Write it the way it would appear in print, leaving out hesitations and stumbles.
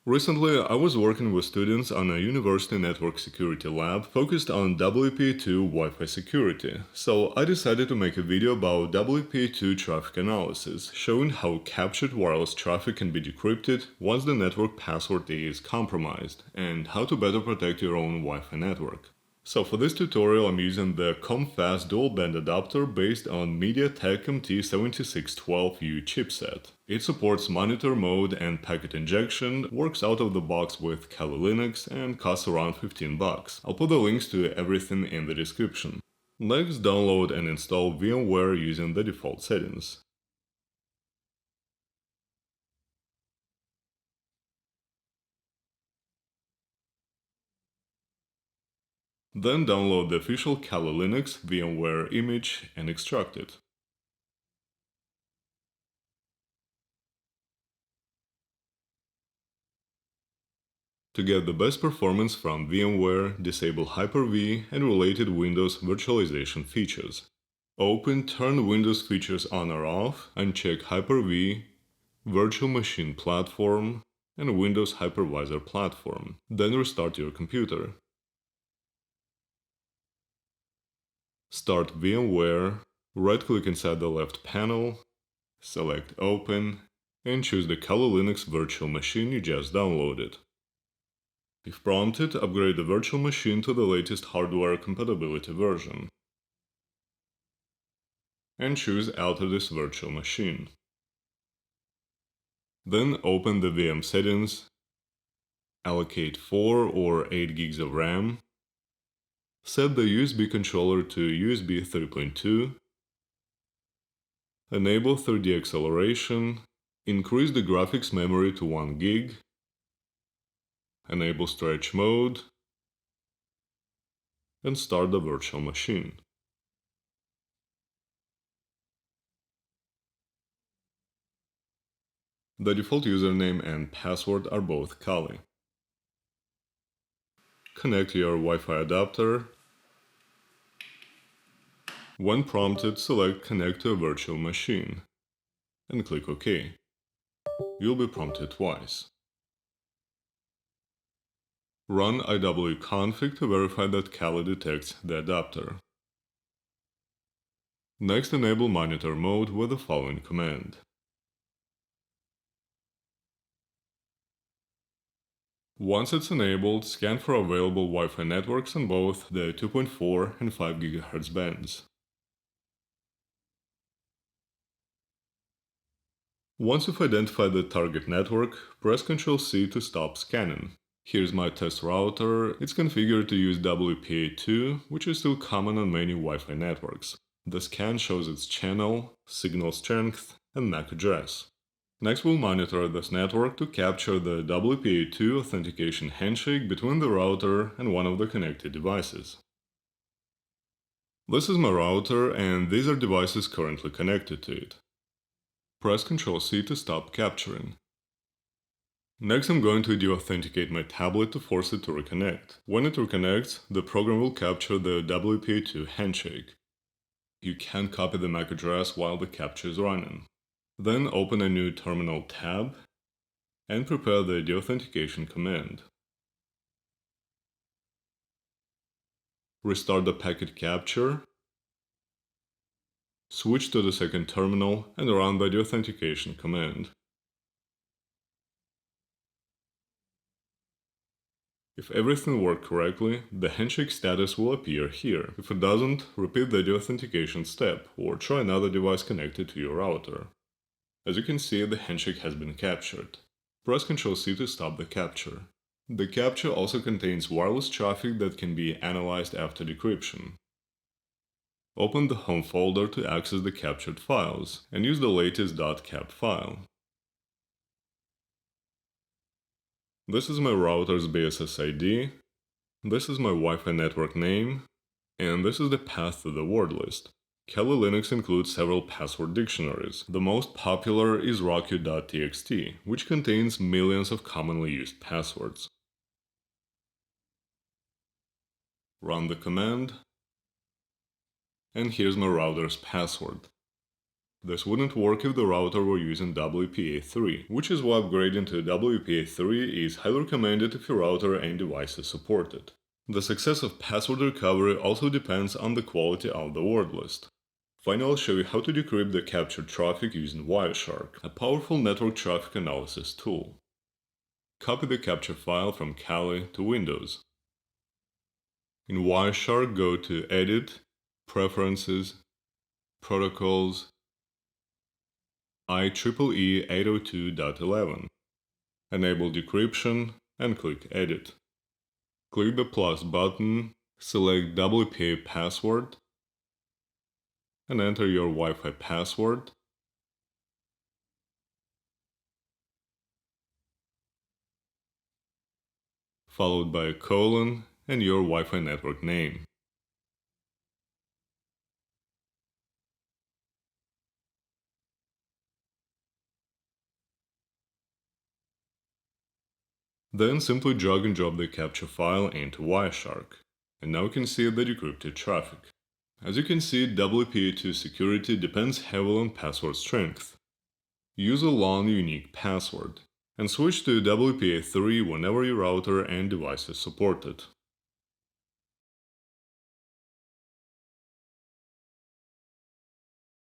Recently, I was working with students on a university network security lab focused on WPA2 Wi-Fi security, so I decided to make a video about WPA2 traffic analysis, showing how captured wireless traffic can be decrypted once the network password is compromised, and how to better protect your own Wi-Fi network. So for this tutorial, I'm using the COM-Fast dual-band adapter based on MediaTek MT7612U chipset. It supports monitor mode and packet injection, works out of the box with Kali Linux, and costs around $15. I'll put the links to everything in the description. Next, download and install VMware using the default settings. Then download the official Kali Linux VMware image and extract it. To get the best performance from VMware, disable Hyper-V and related Windows virtualization features. Open Turn Windows Features on or off, uncheck Hyper-V, Virtual Machine Platform, and Windows Hypervisor Platform. Then restart your computer. Start VMware, right-click inside the left panel, select Open, and choose the Kali Linux virtual machine you just downloaded. If prompted, upgrade the virtual machine to the latest hardware compatibility version. And choose Alter this virtual machine. Then open the VM settings, allocate 4 or 8 gigs of RAM, set the USB controller to USB 3.2, enable 3D acceleration, increase the graphics memory to 1 gig, enable stretch mode, and start the virtual machine. The default username and password are both Kali. Connect your Wi-Fi adapter. When prompted, select Connect to a virtual machine and click OK. You'll be prompted twice. Run iwconfig to verify that Kali detects the adapter. Next, enable monitor mode with the following command. Once it's enabled, scan for available Wi-Fi networks on both the 2.4 and 5 GHz bands. Once you've identified the target network, press Ctrl-C to stop scanning. Here's my test router. It's configured to use WPA2, which is still common on many Wi-Fi networks. The scan shows its channel, signal strength, and MAC address. Next, we'll monitor this network to capture the WPA2 authentication handshake between the router and one of the connected devices. This is my router, and these are devices currently connected to it. Press Ctrl-C to stop capturing. Next, I'm going to deauthenticate my tablet to force it to reconnect. When it reconnects, the program will capture the WPA2 handshake. You can copy the MAC address while the capture is running. Then open a new terminal tab and prepare the deauthentication command. Restart the packet capture, switch to the second terminal and run the deauthentication command. If everything worked correctly, the handshake status will appear here. If it doesn't, repeat the deauthentication step or try another device connected to your router. As you can see, the handshake has been captured. Press Ctrl-C to stop the capture. The capture also contains wireless traffic that can be analyzed after decryption. Open the Home folder to access the captured files and use the latest .cap file. This is my router's BSS ID, this is my Wi-Fi network name, and this is the path to the word list. Kali Linux includes several password dictionaries. The most popular is rocky.txt, which contains millions of commonly used passwords. Run the command, and here's my router's password. This wouldn't work if the router were using WPA3, which is why upgrading to WPA3 is highly recommended if your router and devices support it. The success of password recovery also depends on the quality of the word list. Finally, I'll show you how to decrypt the captured traffic using Wireshark, a powerful network traffic analysis tool. Copy the capture file from Kali to Windows. In Wireshark, go to Edit, Preferences, Protocols, IEEE 802.11. Enable decryption and click Edit. Click the plus button, select WPA password, and enter your Wi-Fi password. Followed by a colon and your Wi-Fi network name. Then simply drag and drop the capture file into Wireshark, and now you can see the decrypted traffic. As you can see, WPA2 security depends heavily on password strength. Use a long, unique password, and switch to WPA3 whenever your router and devices support it.